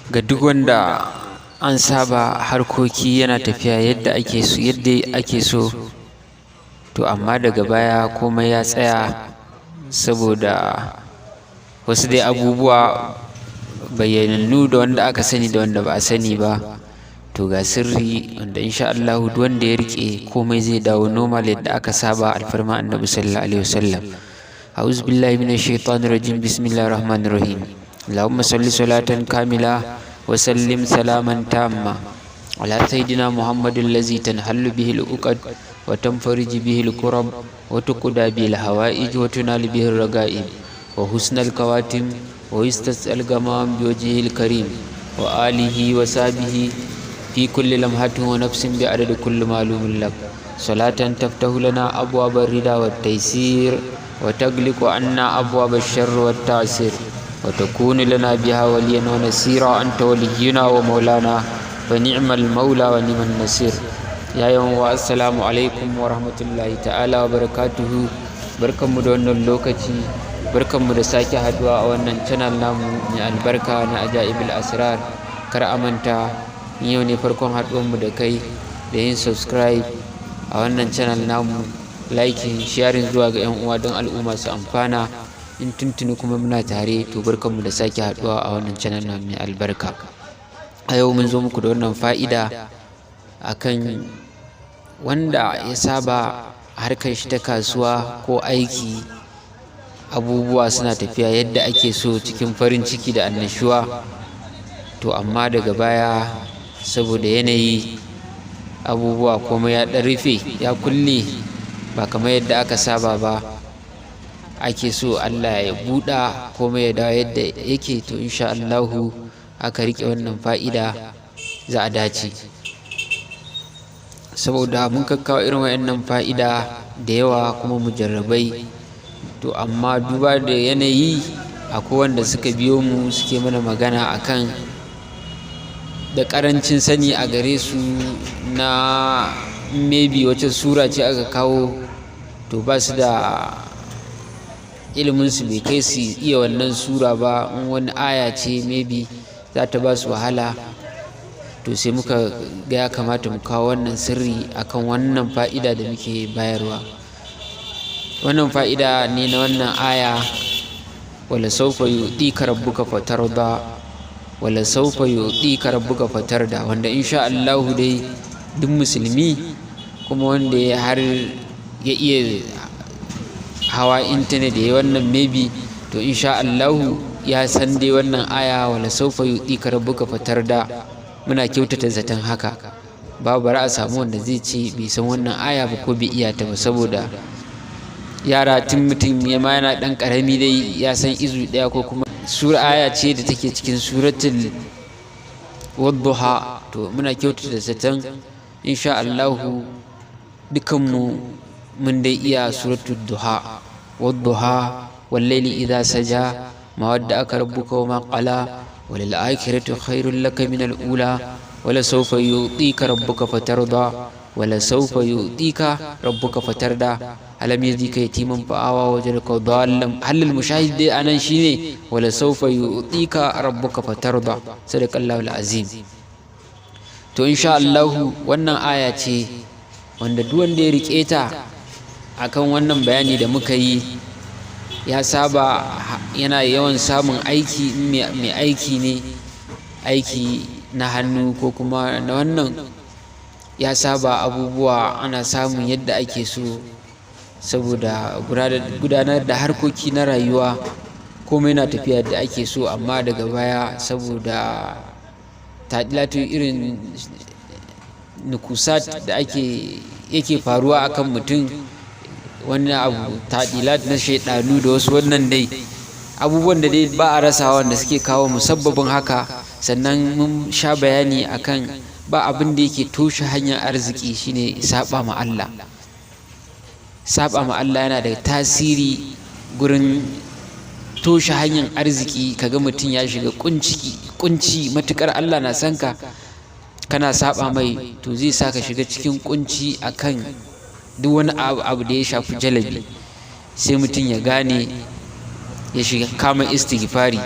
ga duk wanda an saba harkoki yana tafiya yadda ake so to amma daga baya komai ya tsaya saboda wasu dai abubuwa bayyanannu da wanda aka sani da wanda ba a sani ba. To ga sirri wanda insha Allah duk wanda ya rike komai zai dawo normal yadda aka saba alfarma annabi sallallahu alaihi wasallam. A'udhu billahi minash shaitanir rajim. Bismillahir rahmanir rahim. Allahumma salli salatan kamila wa sallim salaman tamma ala sayidina Muhammadin allazi tanhallu bihi al-uqad wa tanfariju bihi al-kurab wa tuqda bihi al-hawa'ij wa tunalu bihi ar-raga'ib wa husnal kawatim wa yastas'al gamam bi wajhihil karim wa alihi wa sahbihi في كل لمحة ونفس بعدد كل معلوم لك صلاة تفتح لنا أبواب الرضا والتيسير وتغلق عنا أبواب الشر والتعسير وتكون لنا بها وليا ونسيرا أنت ولينا ومولانا فنعم المولى ونعم النصير. يا يوم والسلام عليكم ورحمة الله تعالى وبركاته. بركم دون اللوكتي بركم دساكي هدوا وأن channel نامو من البركة نأجائب الأسرار. كر أمنتا yau ne farkon haɗuwanmu da kai da yin subscribe a wannan channel namu, liking, sharing zuwa ga 'yan uwa don al'umma su amfana. In tuntuni kuma muna tare, to barkanmu da sake haɗuwa a wannan channel namu mai albarka. A yau mun zo muku da wannan fa'ida akan wanda ya saba harkar shi ta kasuwa ko aiki, abubuwa suna tafiya yadda ake so cikin farin ciki da annashuwa, to amma daga baya saboda yanayi abubuwa komai ya ɗan rufe ya kulle ba kamar yadda aka saba ba, ake so Allah ya buɗa komai ya dawo yadda yake. To insha Allahu aka riƙe wannan fa'ida za a dace, saboda mun kakkawo irin waɗannan fa'ida da yawa kuma mujarrabai. To amma duba da yanayi akwai wanda suka biyo mu suke mana magana akan da ƙarancin sani a gare su na maybe wace sura ce aka kawo, to ba su da iliminsu bai kai su iya wannan sura ba. In wani aya ce maybe za ta ba su wahala, to sai muka ga ya kamata mu kawo wannan sirri akan wannan fa'ida da muke bayarwa. Wannan fa'ida ne na wannan aya, wala sawfa yu'tika rabbuka fatarda wala saufa yu'tika rabbuka fatarda, wanda insha Allah dai duk musulmi kuma wanda ya har ya iya hawa intanet ya wannan maybe, to insha Allah ya san dai wannan aya wala saufa yu'tika rabbuka fatarda. Muna kyautata zaton haka, babu a samu wanda zai ce bai san wannan aya ba ko bai iya ta ba, saboda yara tun mutum ya ma yana ɗan ƙarami dai ya san izu ɗaya ko kuma sura aya ce da take cikin suratul wadduha. To muna kyautata zaton insha Allahu dukanmu mun dai iya suratul duha, wadduha wal layli idha saja ma wadda'aka rabbuka wa ma qala walil akhirati khairul laka min al ula wala sawfa yu'tika rabbuka fatarda wala sawfa yu'tika rabbuka fatarda alam yajidka yatiman fa'awa wajadaka dhallan. halal mushahid dai anan shine wala sawfa yu'tika rabbuka fatarda. Sadaqallahu alazim. To insha Allah wannan aya ce wanda duk wanda ya rike ta akan wannan bayani da muka yi, ya saba yana yawan samun aiki. mai aiki ne, aiki na hannu ko kuma na wannan, ya saba abubuwa ana samun yadda ake so, saboda gudanar da harkoki na rayuwa komai na tafiya da ake so, amma daga baya saboda taɗilatu irin nukusat da yake faruwa akan mutum, wani abu taɗilat na shaidanu da wasu wannan dai abubuwan da dai ba a rasa wanda suke kawo musabbabin haka. Sannan mun sha bayani akan ba abin da yake toshe hanyar arziki shine saba ma Allah. Saba ma Allah yana da tasiri gurin toshe hanyar arziki. Kaga mutum ya shiga kunci matukar Allah na san ka kana saba mai, to zai sa ka shiga cikin kunci akan duk wani abu da ya shafi jalabi. Sai mutum ya gane ya shiga kama istighfari.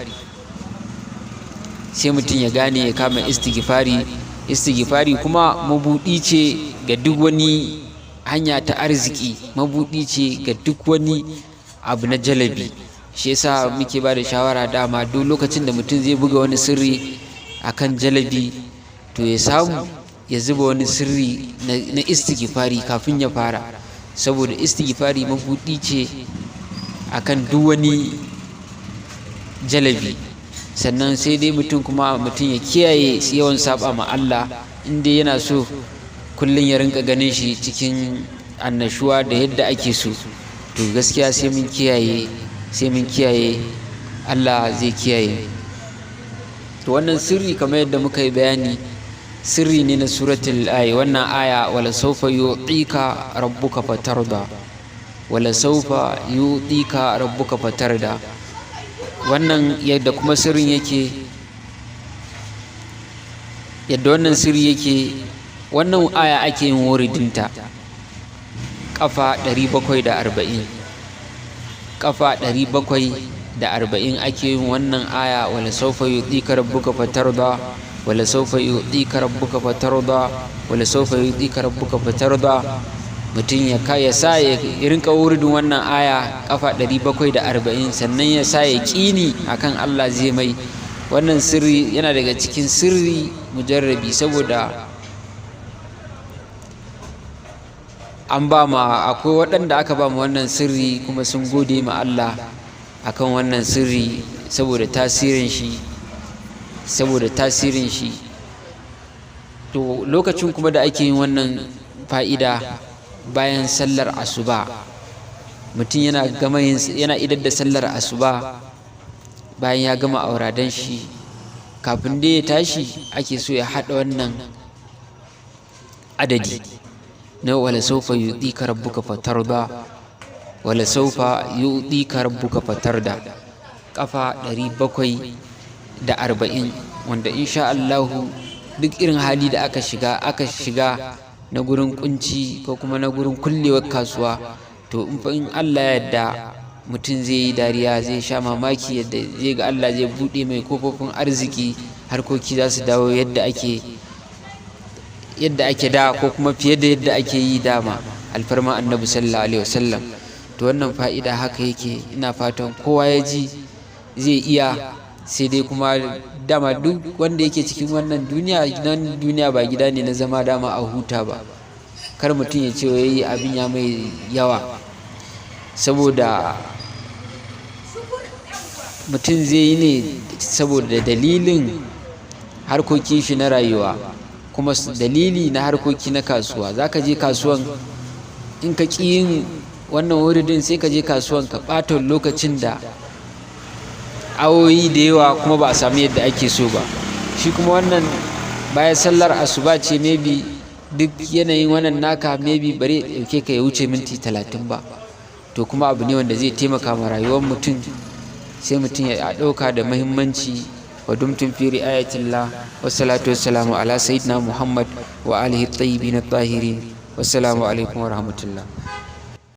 sai mutum ya gane ya kama istighfari. Istighfari kuma mabuɗi ce ga duk wani hanya ta arziki, mabuɗi ce ga duk wani abu na jalabi. Shi yasa muke ba da shawara dama duk lokacin da mutum zai buga wani sirri akan jalabi, to ya samu ya zuba wani sirri na istighfari kafin ya fara, saboda istighfari mabuɗi ce akan duk wani jalabi. Sannan sai dai mutum ya kiyaye yawan saba ma Allah, inda yana so kullum ya rinka ganin shi cikin annashuwa da yadda ake so, to gaskiya sai mun kiyaye, Allah zai kiyaye. To wannan sirri kamar yadda muka yi bayani, sirri ne na suratul wannan aya, wala sawfa yu'tika rabbuka fatarda, wala sawfa yu'tika rabbuka fatarda. Wannan yadda kuma sirrin yake, wannan aya ake yin wuridinta ƙafa 740, ƙafa 740 ake yin wannan aya, wala sawfa yu'tika rabbuka fatarda, wala sawfa yu'tika rabbuka fatarda, wala sawfa yu'tika rabbuka fatarda. Mutum ya sa ya rinka wuridin wannan aya ƙafa 740, sannan ya sa ya ƙini akan Allah zai mai. Wannan sirri yana daga cikin sirri mujarrabi, saboda akwai waɗanda aka ba mu wannan sirri kuma sun gode ma Allah akan wannan sirri saboda tasirin shi. To lokacin kuma da ake yin wannan fa'ida bayan sallar asuba, mutum yana idar da sallar asuba, bayan ya gama auradan shi, kafin da ya tashi ake so ya haɗa wannan adadi na wala sawfa yu'tika rabbuka fatarda, wala sawfa yu'tika rabbuka fatarda, ƙafa 740, wanda insha Allahu duk irin hali da aka shiga na gurin kunci ko kuma na gurin kullewar kasuwa, to in Allah yadda mutum zai yi dariya, zai sha mamaki yadda zai ga Allah zai buɗe mai kofofin arziki, harkoki za su dawo yadda ake da, ko kuma fiye da yadda ake yi dama, alfarma annabi sallallahu alaihi wasallam. To wannan fa'ida haka yake, ina fatan kowa ya ji zai iya. Sai dai kuma dama duk wanda yake cikin wannan duniya ba gida ne na zama dama a huta ba. Kar mutum ya ce yayi abin ya mai yawa, saboda mutum zai yi ne saboda dalilin harkokin shi na rayuwa, kuma dalili na harkoki na kasuwa. Za ka je kasuwan, in ka ƙi yin wannan wuridin sai ka je kasuwan ka ɓata lokacin da awoyi da yawa kuma ba a sami yadda ake so ba. Shi kuma wannan bayan sallar asuba ce, maybe duk yanayin wannan naka maybe bare ɗauke ka ya wuce minti 30 ba, to kuma abu ne wanda zai taimaka ma rayuwar mutum, sai mutum ya ɗauka da muhimmanci. Wa dumtum fi ri'ayatillah, wassalatu wassalamu ala sayyidina Muhammad wa alihi at-tayyibin at-tahirin. Wassalamu alaikum wa rahmatullah.